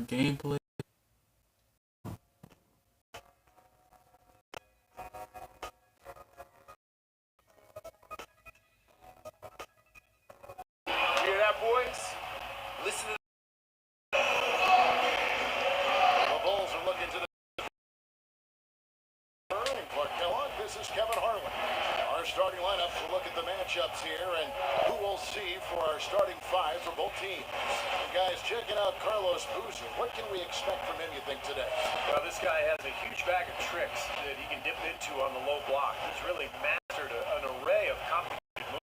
gameplay. Hear that, boys? Listen to the Bulls are looking to the and Clark Kellogg. This is Kevin Harlan. Our starting lineup. We'll look at the matchups here and who we'll see for our starting five for both teams. And guys, checking out Carlos Boozer. What can we expect from him, you think, today? Well, this guy has a huge bag of tricks that he can dip into on the low block. He's really mastered an array of complicated moves.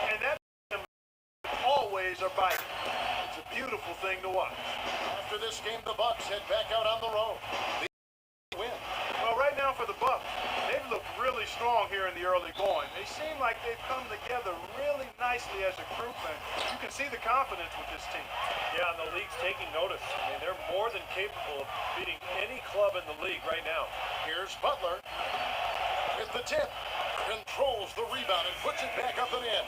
And that always are biting. It's a beautiful thing to watch. After this game, the Bucks head back out on the road. The win. Well, right now for the Bucks, they've looked really strong here in the early going. They seem like they've come together really nicely as a group, and you can see the confidence with this team. Yeah, and the league's taking notice. I mean, they're more than capable of beating any club in the league right now. Here's Butler with the tip. Controls the rebound and puts it back up and in.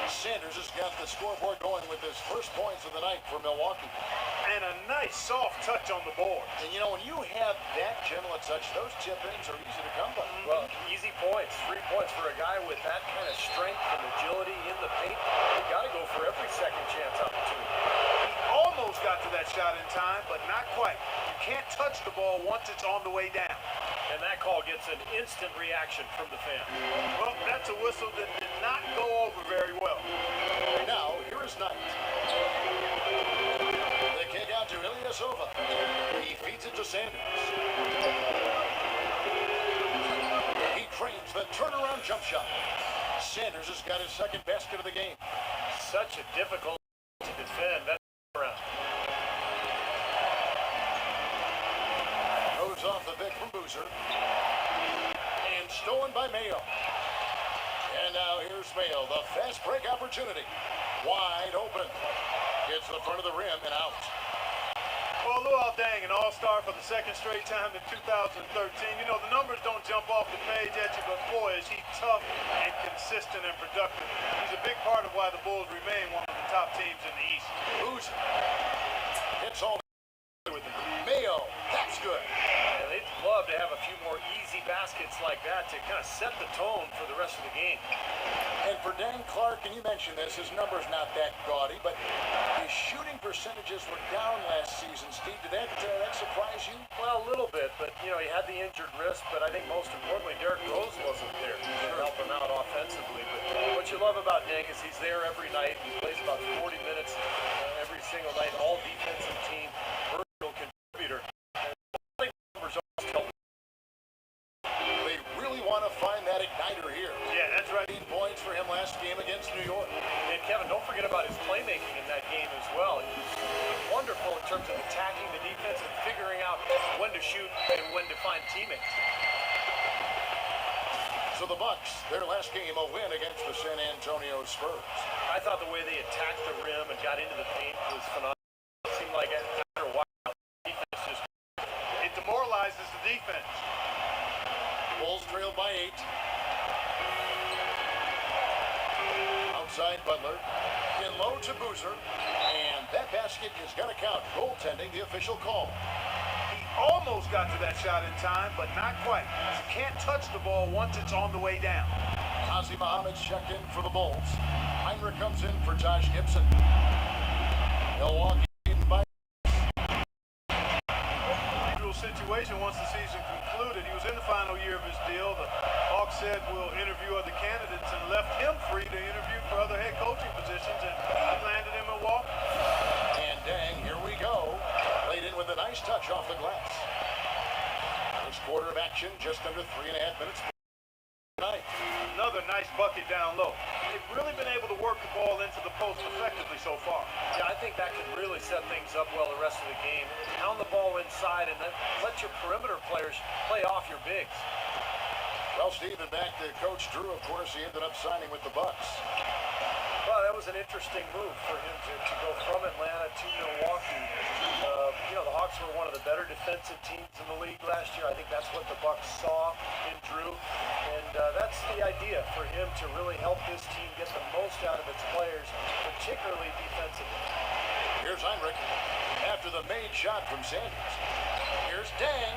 Sanders has got the scoreboard going with his first points of the night for Milwaukee. And a nice soft touch on the board. And you know, when you have that gentle a touch, those tip-ins are easy to come by. Well, easy points, 3 points for a guy with that kind of strength and agility in the paint. You got to go for every second chance opportunity. He almost got to that shot in time, but not quite. You can't touch the ball once it's on the way down. And that call gets an instant reaction from the fan. Well, that's a whistle that did not go over very well. Now, here is Knight. The kick out to Ilyasova. He feeds it to Sanders. He trains the turnaround jump shot. Sanders has got his second basket of the game. Such a difficult to defend. That around. Goes off the pick from Boozer. And stolen by Mayo. And now here's Mayo, the fast break opportunity. Wide open. Gets to the front of the rim and out. Well, Luol Deng, an all-star for the second straight time in 2013. You know, the numbers don't jump off the page at you, but boy, is he tough and consistent and productive. He's a big part of why the Bulls remain one of the top teams in the East. Boozer. It's all with him. Mayo. That's good. Yeah, they'd love to have a few more easy baskets like that to kind of set the tone for the rest of the game. And for Dan Clark, and you mentioned this, his number's not that gaudy, but his shooting percentages were down last season. Steve, did that surprise you? Well, a little bit, but, you know, he had the injured wrist, but I think most importantly, Derrick Rose wasn't there to help him out offensively. But what you love about Deng is he's there every night. He plays about 40 minutes every single night, all defensive team, versatile contributor. They really want to find that igniter here. Yeah, that's right. 18 points for him last game against New York. And Kevin, don't forget about his playmaking in that game as well. He was wonderful in terms of attacking the defense and figuring out when to shoot and when to find teammates. So the Bucks, their last game, a win against the San Antonio Spurs. I thought the way they attacked the rim and got into the paint was phenomenal. It seemed like after a while, the defense just... It demoralizes the defense. Bulls trailed by 8. Outside Butler. In low to Boozer. And that basket is going to count. Goaltending, the official call. He almost got to that shot in time, but not quite. You can't touch the ball once it's on the way down. Ozzie Muhammad's checked in for the Bulls. Heinrich comes in for Josh Gibson. Milwaukee beaten by situation once the season concluded. He was in the final year of his deal. The Hawks said we'll interview other candidates and left him free to interview for other head coaching positions, and he landed in Milwaukee. And dang, here we go. Played in with a nice touch off the glass. First quarter of action, just under 3.5 minutes. Another nice bucket down low. They've really been able to work the ball into the post effectively so far. Yeah, I think that could really set things up well the rest of the game. Pound the ball inside and then let your perimeter players play off your bigs. Well, Steve, and back to Coach Drew, of course, he ended up signing with the Bucks. Well, that was an interesting move for him to go from Atlanta to Milwaukee. You know, the Hawks were one of the better defensive teams in the league last year. I think that's what the Bucks saw in Drew. And that's the idea for him to really help this team get the most out of its players, particularly defensively. Here's Heinrich after the made shot from Sanders. Here's Dang.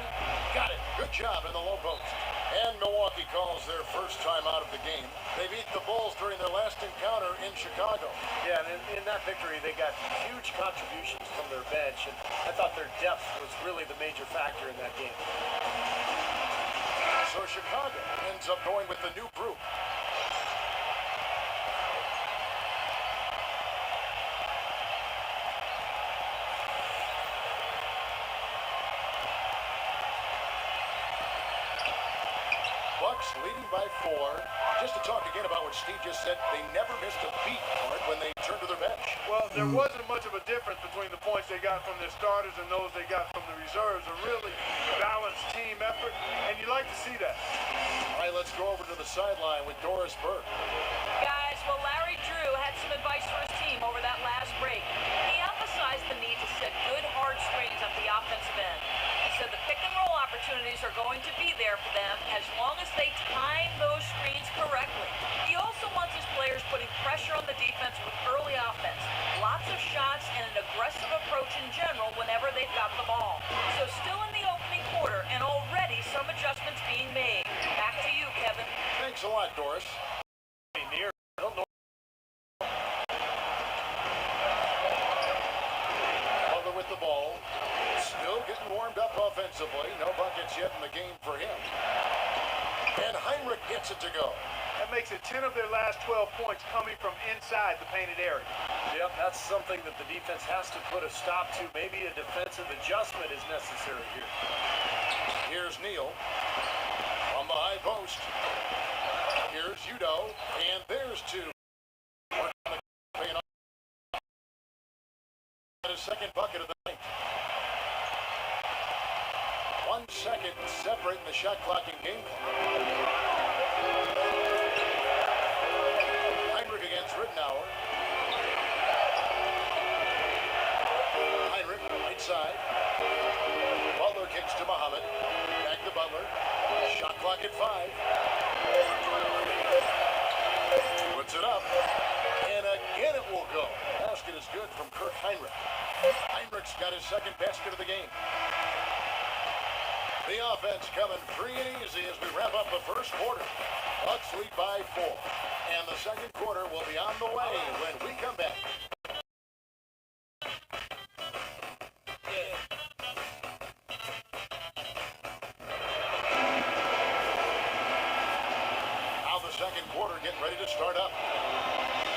Got it. Good job in the low post. And Milwaukee calls their first time out of the game. They beat the Bulls during their last encounter in Chicago. Yeah, and in that victory, they got huge contributions from their bench, and I thought their depth was really the major factor in that game. So Chicago ends up going with the new group. Bucks leading by 4. Just to talk again about what Steve just said, they never missed a beat on it when they turned to their bench. Well, there wasn't much of a difference between the points they got from their starters and those they got from the reserves. A really balanced team effort, and you like to see that. All right, let's go over to the sideline with Doris Burke. Guys, well, Larry Drew had some advice for his team over that last break. He emphasized the need to set good, hard screens at the offensive end. He said the pick-and-roll opportunities are going to be there for them as long as they time those screens correctly. He also wants his players putting pressure on the defense with early offense. Lots of shots and an aggressive approach in general whenever they've got the ball. So still in the opening quarter and already some adjustments being made. Back to you, Kevin. Thanks a lot, Doris. Near, I don't know. Butler with the ball. Still getting warmed up offensively. No buckets yet in the game for him. And Heinrich gets it to go. That makes it 10 of their last 12 points coming from inside the painted area. Yep, that's something that the defense has to put a stop to. Maybe a defensive adjustment is necessary here. Here's Neal on the high post. Here's Udo, and there's 2. Paying off. His second bucket of the night. 1 second separating the shot clock and game clock. Heinrich against Rittenauer. Heinrich, right side. Butler kicks to Muhammad. Back to Butler. Shot clock at 5. Puts it up. And again it will go. Basket is good from Kirk Heinrich. Heinrich's got his second basket of the game. The offense coming free and easy as we wrap up the first quarter. Bucks lead by 4. And the second quarter will be on the way when we come back. Now the second quarter getting ready to start up.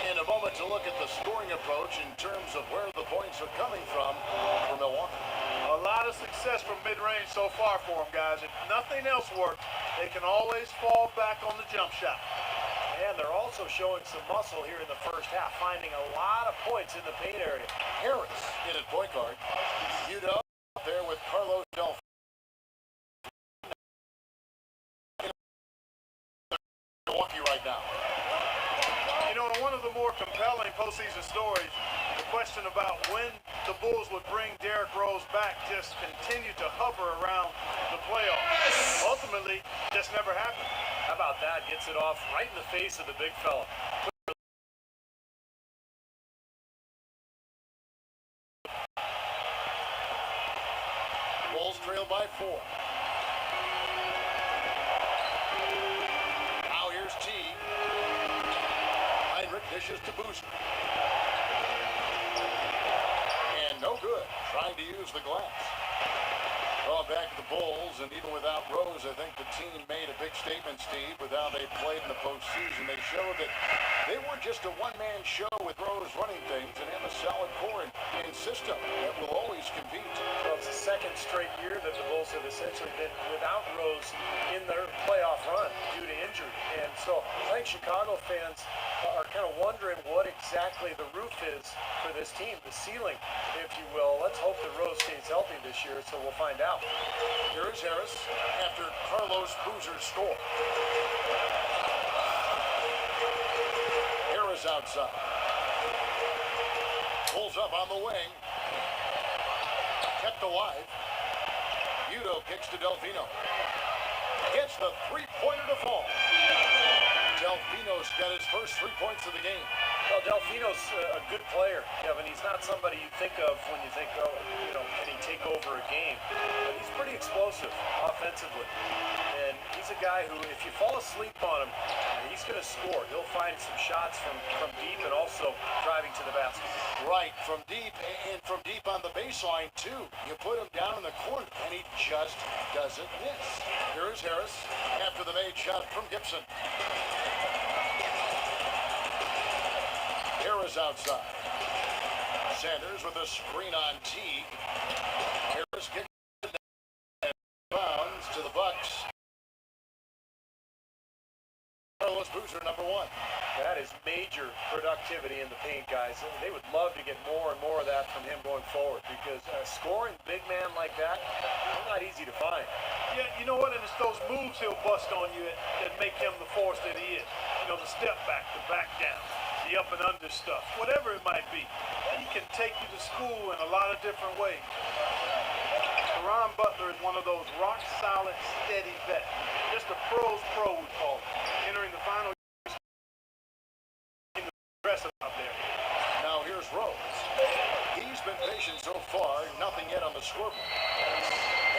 In a moment to look at the scoring approach in terms of where the points are coming from for Milwaukee. A lot of success from mid-range so far for them, guys. If nothing else works, they can always fall back on the jump shot. And they're also showing some muscle here in the first half, finding a lot of points in the paint area. Harris in at point guard. Udo there with Carlos Delphino. Milwaukee right now. You know, one of the more compelling postseason stories, the question about when the Bulls would bring Derrick Rose back just continued to hover around the playoffs. Ultimately, just never happened. How about that? Gets it off right in the face of the big fella. Bulls trail by 4. Now here's T. Heinrich dishes to Boozer. And no good. Trying to use the glass. Going back to the Bulls, and even without Rose, I think the team made a big statement, Steve, with how they played in the postseason. They showed that they weren't just a one-man show with Rose running things and have a solid core and system that will always compete. Well, it's the second straight year that the Bulls have essentially been without Rose in their playoff run due to injury. And so I think Chicago fans are kind of wondering what exactly the roof is for this team, the ceiling, if you will. Let's hope that Rose stays healthy this year, so we'll find out. Here is Harris after Carlos Boozer's score. Harris outside. Pulls up on the wing. Kept alive. Udo kicks to Delphino. Gets the three-pointer to fall. Delphino's got his first 3 points of the game. Well, Delfino's a good player, Kevin. He's not somebody you think of when you think, oh, can he take over a game? But he's pretty explosive offensively. And he's a guy who, if you fall asleep on him, he's going to score. He'll find some shots from deep and also driving to the basket. Right, from deep, and from deep on the baseline, too. You put him down in the corner, and he just doesn't miss. Here's Harris after the made shot from Gibson. Harris outside. Sanders with a screen on Teague. Harris kicks it down. Bounds to the Bucks. Carlos Boozer, number 1. That is major productivity in the paint, guys. They would love to get more and more of that from him going forward because scoring big man like that, not easy to find. Yeah, you know what? And it's those moves he'll bust on you that make him the force that he is. The step back, the back down, the up and under stuff, whatever it might be. He can take you to school in a lot of different ways. Ron Butler is one of those rock-solid, steady vets. Just a pro's pro, we call it. Entering the final aggressive out there. Now here's Rose. He's been patient so far, nothing yet on the scoreboard.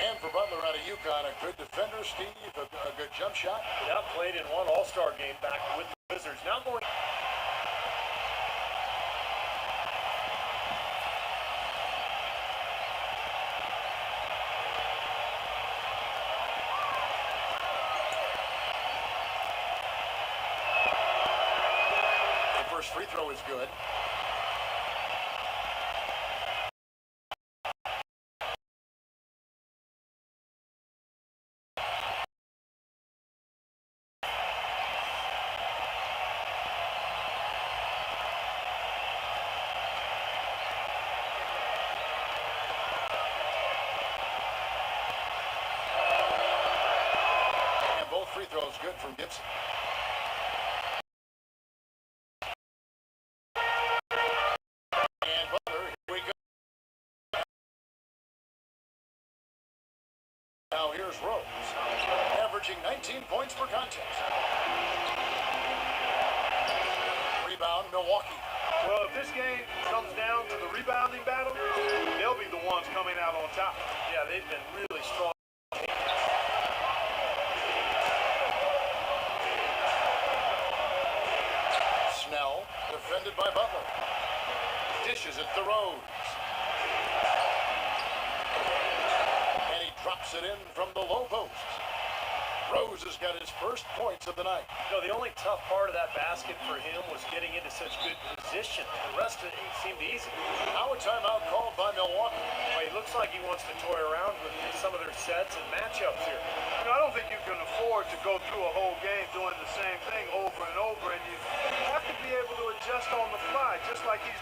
And for Butler out of UConn, a good defender, Steve, a good jump shot. Yeah, played in one All-Star game back with the Wizards. Now going... First free throw is good. And both free throws good from Gibson. Now here's Rose, averaging 19 points per contest. Rebound, Milwaukee. Well, if this game comes down to the rebounding battle, they'll be the ones coming out on top. Yeah, they've been really strong. Snell, defended by Butler. Dishes it to Rose. Drops it in from the low post. Rose has got his first points of the night. The only tough part of that basket for him was getting into such good position. The rest of it seemed easy. Now a timeout called by Milwaukee. Well, he looks like he wants to toy around with some of their sets and matchups here. I don't think you can afford to go through a whole game doing the same thing over and over, and you have to be able to adjust on the fly, just like he's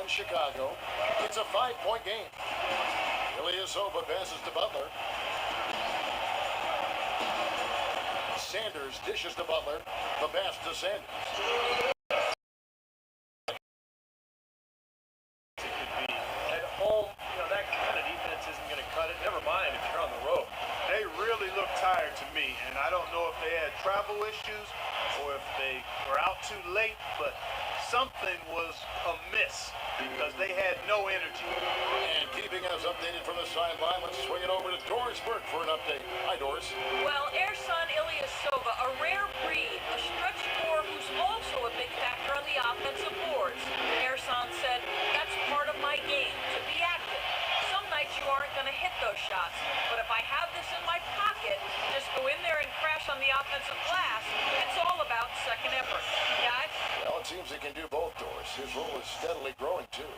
Chicago. It's a 5-point game. Ilyasova passes to Butler. Sanders dishes to Butler. The pass to Sanders. It could be at home. That kind of defense isn't going to cut it. Never mind if you're on the road. They really look tired to me, and I don't know if they had travel issues or if they were out too late, but something was amiss because they had no energy. And keeping us updated from the sideline, let's swing it over to Doris Burke for an update. Hi, Doris. Well, Ersan Ilyasova, a rare breed, a stretch four who's also a big factor on the offensive boards. Ersan said, that's part of my game, to be active. Some nights you aren't going to hit those shots, but if I have this in my pocket, just go in there and crash on the offensive glass. It's all about second effort. Guys? Well, it seems he can do both, Doris. His role is steadily growing, too.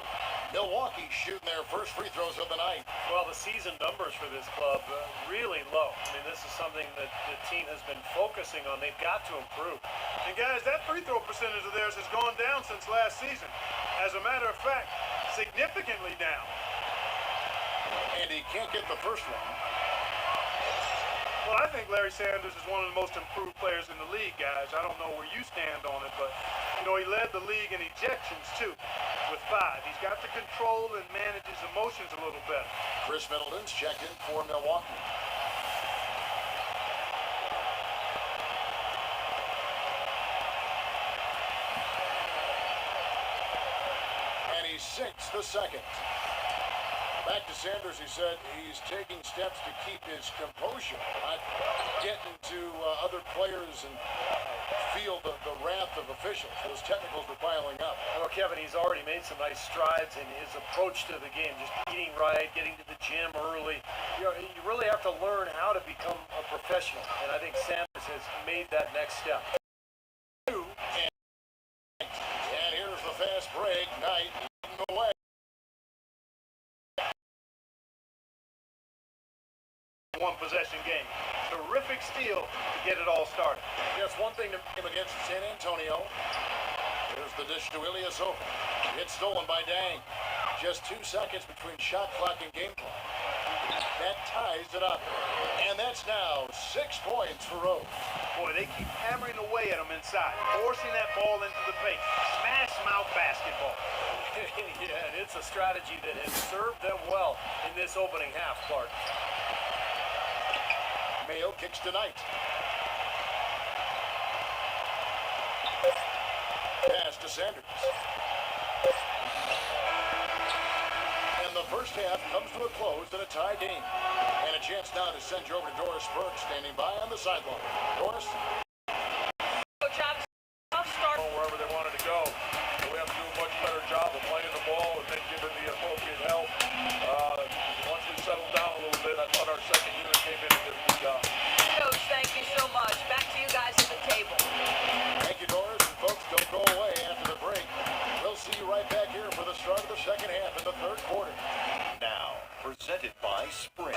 Milwaukee shooting their first free throws of the night. Well, the season numbers for this club really low. I mean, this is something that the team has been focusing on. They've got to improve. And guys, that free throw percentage of theirs has gone down since last season. As a matter of fact, significantly down. And he can't get the first one. Well, I think Larry Sanders is one of the most improved players in the league, guys. I don't know where you stand on it, but, he led the league in ejections, too, with 5. He's got to control and manage his emotions a little better. Chris Middleton's checked in for Milwaukee. And he sinks the second. Back to Sanders, he said he's taking steps to keep his composure, not get into other players and feel the wrath of officials. Those technicals were piling up. Well, Kevin, he's already made some nice strides in his approach to the game, just eating right, getting to the gym early. You really have to learn how to become a professional, and I think Sanders has made that next step. And here's the fast break. Knight leading the way. One possession game. Terrific steal to get it all started. Yes, one thing to him against San Antonio. Here's the dish to Ilyasova. It's stolen by Dang. Just 2 seconds between shot clock and game clock. That ties it up. And that's now 6 points for Rose. Boy, they keep hammering away at him inside, forcing that ball into the paint. Smash mouth basketball. Yeah, and it's a strategy that has served them well in this opening half, Clark. Mayo kicks tonight. Pass to Sanders. And the first half comes to a close in a tie game. And a chance now to send you over to Doris Burke, standing by on the sideline. Doris? Coach, tough start. Wherever they wanted to go. We have to do a much better job of playing the ball and then giving the appropriate help. Once we settled down a little bit, I thought our second unit came in and did a good job. Coach, thank you so much. Back to you guys at the table. Thank you, Doris. And folks, don't go away after the break. We'll see you right back here for the start of the second half in the third quarter. Now, presented by Sprint.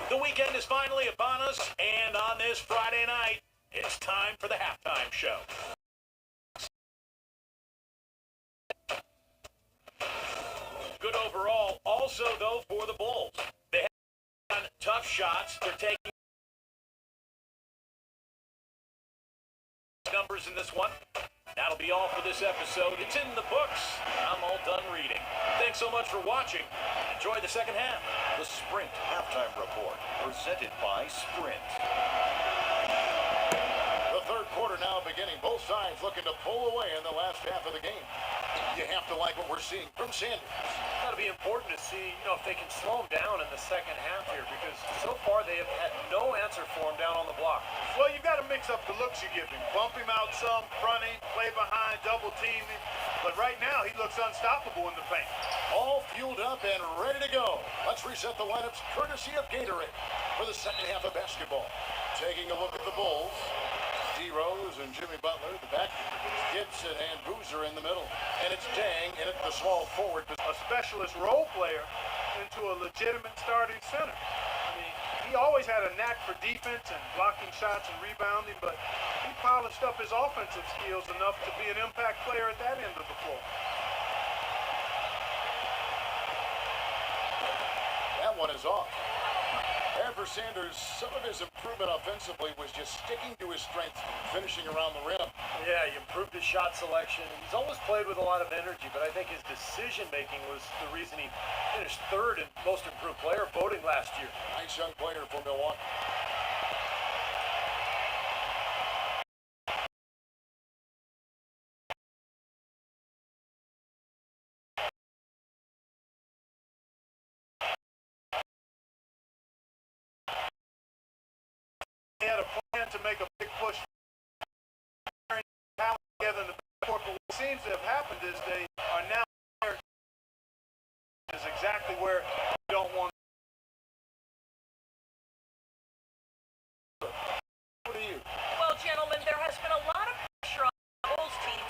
The weekend is finally upon us, and on this Friday night, it's time for the halftime show. Good overall, also, though, for the Bulls. They have tough shots. They're taking numbers in this one. That'll be all for this episode. It's in the books. I'm all done reading. Thanks so much for watching. Enjoy the second half. The Sprint Halftime Report, presented by Sprint. The third quarter now beginning. Both sides looking to pull away in the last half of the game. You have to like what we're seeing from Sanders. It's got to be important to see, if they can slow him down in the second half here, because so far they have had no answer for him down on the block. Well, you've got to mix up the looks you give him. Bump him out some, fronting, play behind, double team him. But right now, he looks unstoppable in the paint. All fueled up and ready to go. Let's reset the lineups courtesy of Gatorade for the second half of basketball. Taking a look at the Bulls. D. Rose and Jimmy Butler, the back. Gibson and Boozer in the middle. And it's Dang in at the small forward. A specialist role player into a legitimate starting center. I mean, he always had a knack for defense and blocking shots and rebounding, but he polished up his offensive skills enough to be an impact player at that end of the floor. That one is off. And for Sanders, some of his improvement offensively was just sticking to his strengths, finishing around the rim. Yeah, he improved his shot selection. He's always played with a lot of energy, but I think his decision-making was the reason he finished third in most improved player voting last year. Nice young player for Milwaukee. He had a plan to make a big push together in the backcourt, but what seems to have happened is they are now is exactly where you don't want. What do you? Well, gentlemen, there has been a lot of pressure on the Bulls team.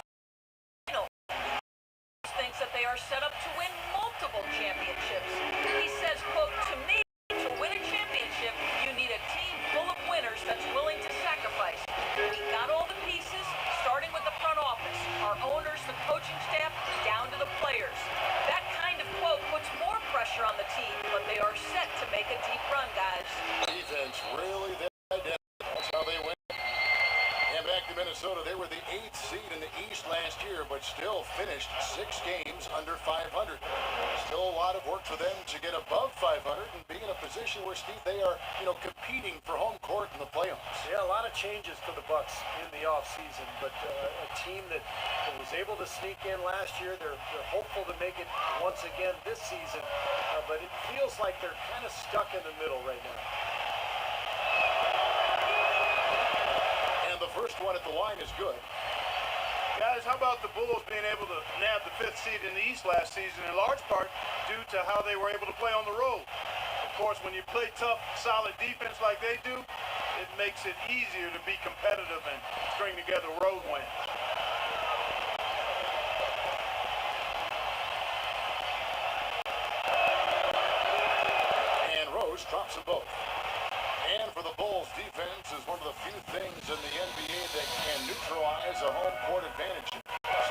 Thinks that they are set up to win multiple championships. He says, quote, to me, to win a championship, you need a team full of winners that's willing to sacrifice. We got all the pieces, starting with the front office, our owners, the coaching staff, down to the players. That kind of quote puts more pressure on the team, but they are set to make a deep run Back to Minnesota, they were the 8th seed in the East last year, but still finished 6 games under 500. Still a lot of work for them to get above 500 and be in a position where, Steve, they are, competing for home court in the playoffs. Yeah, a lot of changes for the Bucks in the offseason, but a team that was able to sneak in last year, they're hopeful to make it once again this season, but it feels like they're kind of stuck in the middle right now. And the first one at the line is good. Guys, how about the Bulls being able to nab the 5th seed in the East last season, in large part due to how they were able to play on the road? Of course, when you play tough, solid defense like they do, it makes it easier to be competitive and string together road wins. And Rose drops them both. And for the Bulls, defense is one of the few things in the NBA that can neutralize a home court advantage.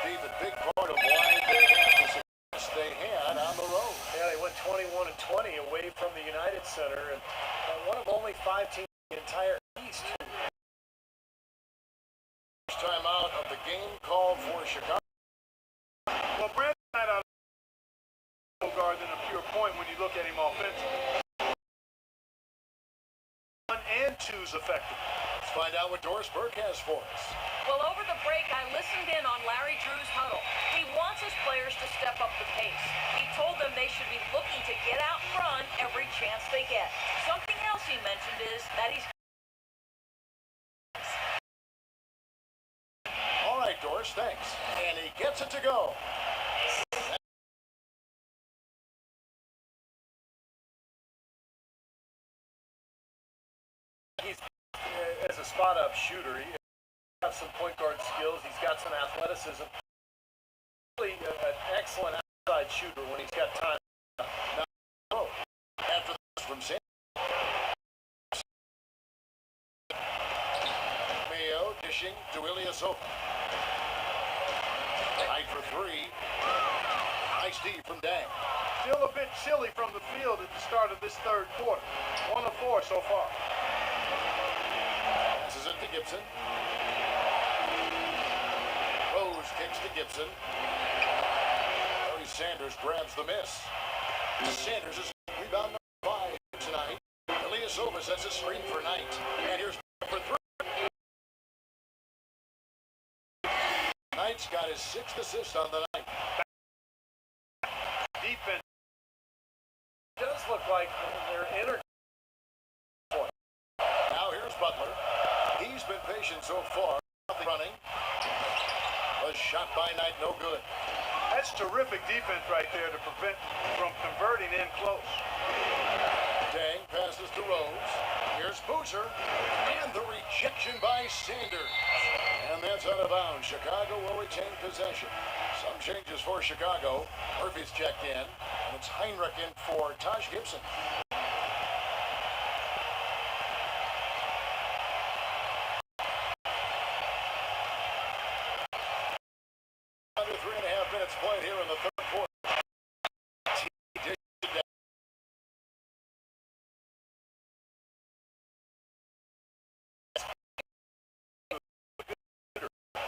Steve, a big part of why they had the success they had on the road. Yeah, they went 21-20 away from the United Center, and one of only 5 teams in the entire East. First time out of the game called for Chicago. Well, Brandon Knight out of guard than a pure point when you look at him offensively. 1 and 2's effective. Let's find out what Doris Burke has for us. Well, over the break, I listened in on Larry Drew's huddle. He wants his players to step up the pace. He told them they should be looking to get out front every chance they get. Something else he mentioned is that he's... All right, Doris, thanks. And he gets it to go. He's, as a spot-up shooter, he's got some point guard skills. He's got some athleticism. Really an excellent outside shooter when he's got time. Now, after this from San Mayo dishing to Ilyasova. Night for 3. Nice D from Dang. Still a bit chilly from the field at the start of this third quarter. 1 of 4 so far. Passes it to Gibson. Rose kicks to Gibson. Larry Sanders grabs the miss. Sanders is rebound number 5 tonight. Ilyasova sets a screen for Knight. And here's for 3. Knight's got his 6th assist on the night. Defense. It does look like they're energy. Now here's Butler. He's been patient so far. Nothing running. A shot by Knight, no good. That's terrific defense right there to prevent from converting in close. Dang passes to Rose. Here's Boozer. And the rejection by Sanders. And that's out of bounds. Chicago will retain possession. Some changes for Chicago. Murphy's checked in. And it's Heinrich in for Taj Gibson. Under 3.5 minutes played here in the third quarter.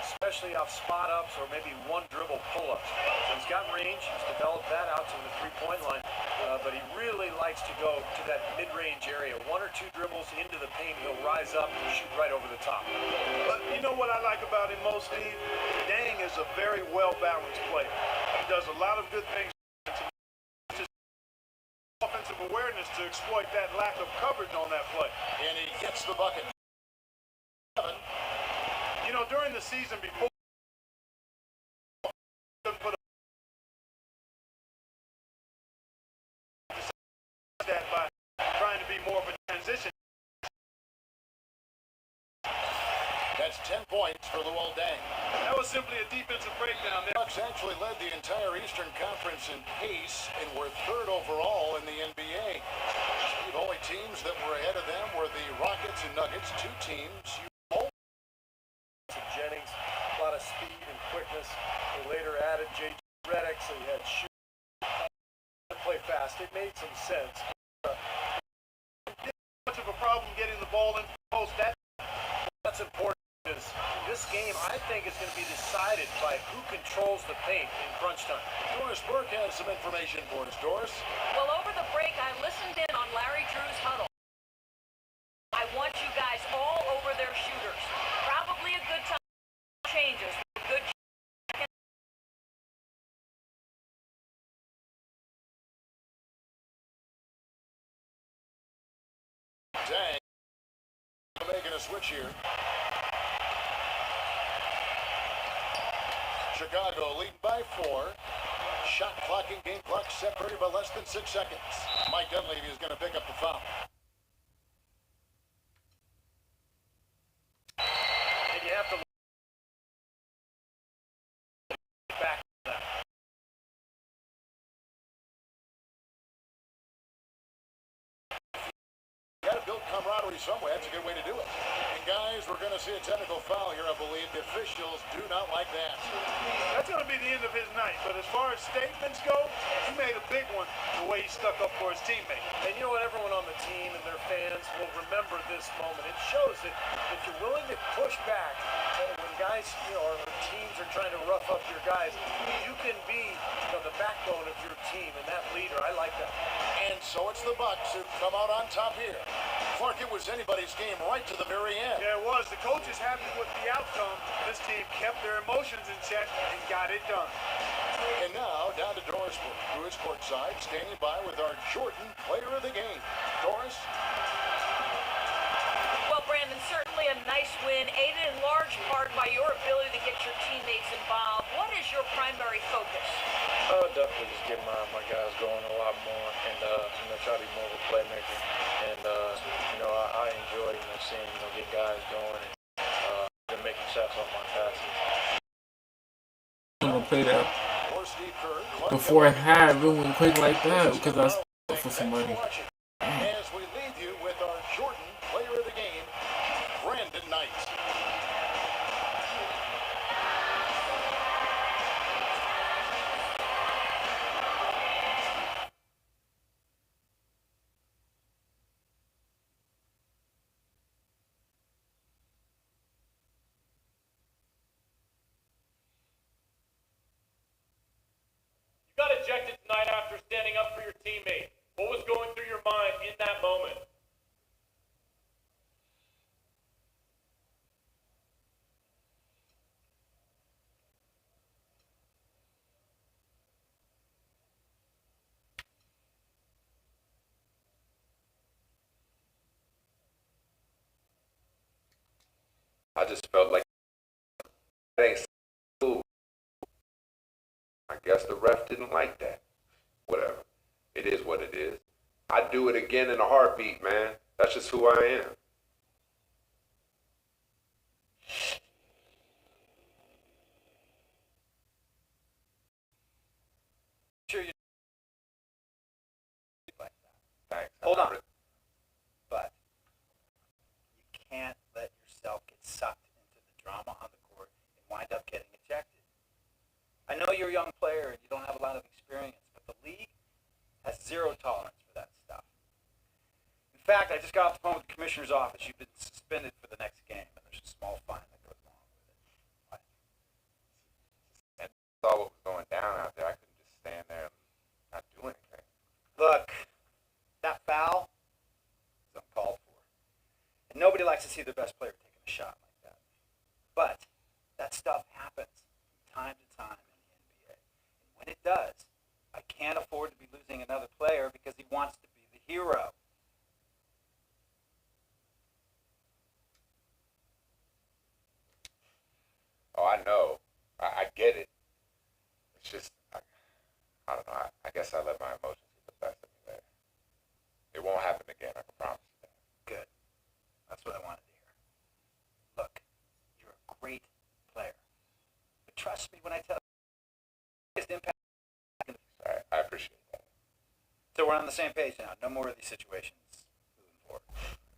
Especially off spot ups or maybe one dribble pull ups. So he's got range, he's developed that out to the 3-point line, but he really likes to go to that mid range area. 1 or 2 dribbles into the paint, he'll rise up and shoot right over the top. But you know what I like about him most, Steve? Dang is a very well-balanced player. He does a lot of good things. Just offensive awareness to exploit that lack of coverage on that play. And he gets the bucket. You know, during the season before, put that by trying to be more of a transition. That's 10 points for Luol Deng. That was simply a defensive breakdown there. Bucks actually led the entire Eastern Conference in pace and were 3rd overall in the NBA. The only teams that were ahead of them were the Rockets and Nuggets, 2 teams. Jennings, a lot of speed and quickness. They later added J.J. Redick, so you had shoot, play fast. It made some sense. Much of a problem getting the ball in post. That's important. Is this think is going to be decided by who controls the paint in crunch time. Doris Burke has some information for us. Doris? Well, over the break, I listened in on Larry Drew's huddle. I want you guys all over their shooters. Probably a good time for changes. Good. Dang. Making a switch here. Chicago leading by 4. Shot clocking, game clock separated by less than 6 seconds. Mike Dunleavy is going to pick up the foul. And you have to back that. You got to build camaraderie somewhere. That's a good way to do it. And guys, we're going to see a technical foul here, I believe. The officials do not like that. That's going to be the end of his night. But as far as statements go, he made a big one the way he stuck up for his teammate. And you know what? Everyone on the team and their fans will remember this moment. It shows that if you're willing to push back, when guys, or teams are trying to rough up your guys, you can be the backbone of your team and that leader. I like that. And so it's the Bucks who come out on top here. Clark, it was anybody's game right to the very end. Yeah, it was. The coach is happy with the outcome. This team kept their emotions in check and got it done. And now, down to Doris Burke, who is courtside, standing by with our Jordan player of the game. Doris? Well, Brandon, certainly a nice win, aided in large part by your ability to get your teammates involved. What is your primary focus? Definitely just get my guys going a lot more and, try to be more of a playmaker. And, I enjoy, seeing, get guys going and making shots off my passes. I'm gonna play that Or Steve Kerr. before I had really quick like that because I was for some money. As we leave you with our Jordan player of the game, Brandon Knight. You got ejected tonight after standing up for your teammate. What was going through your mind in that moment? I just felt like it ain't cool. I guess the ref didn't like that. Whatever. It is what it is. I'd do it again in a heartbeat, man. That's just who I am. Sure you like that. Thanks. Hold on. But you can't let yourself get sucked into the drama on the court and wind up getting ejected. I know you're a young player and you don't have a lot of experience, but the league has zero tolerance for that stuff. In fact, I just got off the phone with the commissioner's office. You've been suspended for the next game, and there's a small fine that goes along with it. What? And I saw what was going down out there. I couldn't just stand there and not do anything. Look, that foul is uncalled for. And nobody likes to see their best player taking a shot like that. But that stuff happens from time to time in the NBA. And when it does, I can't afford to be losing another player because he wants to be the hero. Oh, I know. I get it. It's just, I don't know. I guess I let my emotions get the best of me there. It won't happen again, I can promise you that. Good. That's what I wanted to hear. Look, you're a great player. But trust me when I tell you, the biggest impact. All right, I appreciate that. So we're on the same page now. No more of these situations moving forward.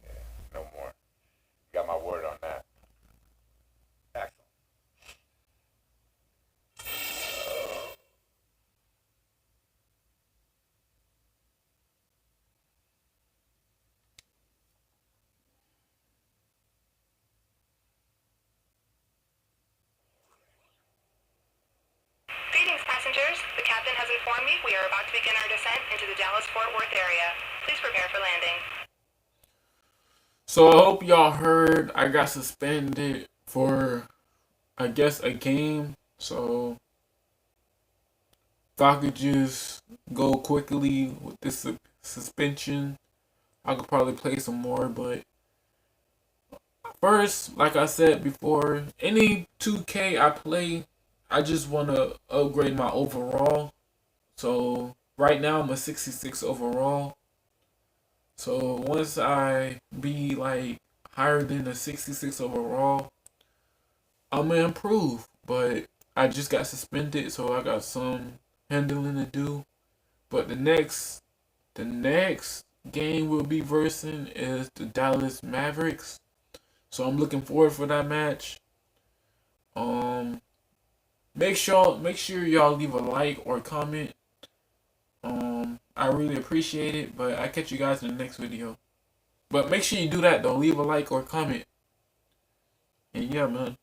Yeah, no more. You got my word on that. Excellent. captain has informed me we are about to begin our descent into the Dallas-Fort Worth area. Please prepare for landing. So I hope y'all heard I got suspended for, I guess, a game. So if I could just go quickly with this suspension, I could probably play some more. But first, like I said before, any 2K I play, I just want to upgrade my overall. So right now I'm a 66 overall. So once I be like higher than a 66 overall, I'm gonna improve. But I just got suspended, so I got some handling to do. But the next game we'll be versing is the Dallas Mavericks. So I'm looking forward for that match. Make sure y'all leave a like or comment. I really appreciate it, but I catch you guys in the next video. But make sure you do that though. Leave a like or comment. And yeah, man.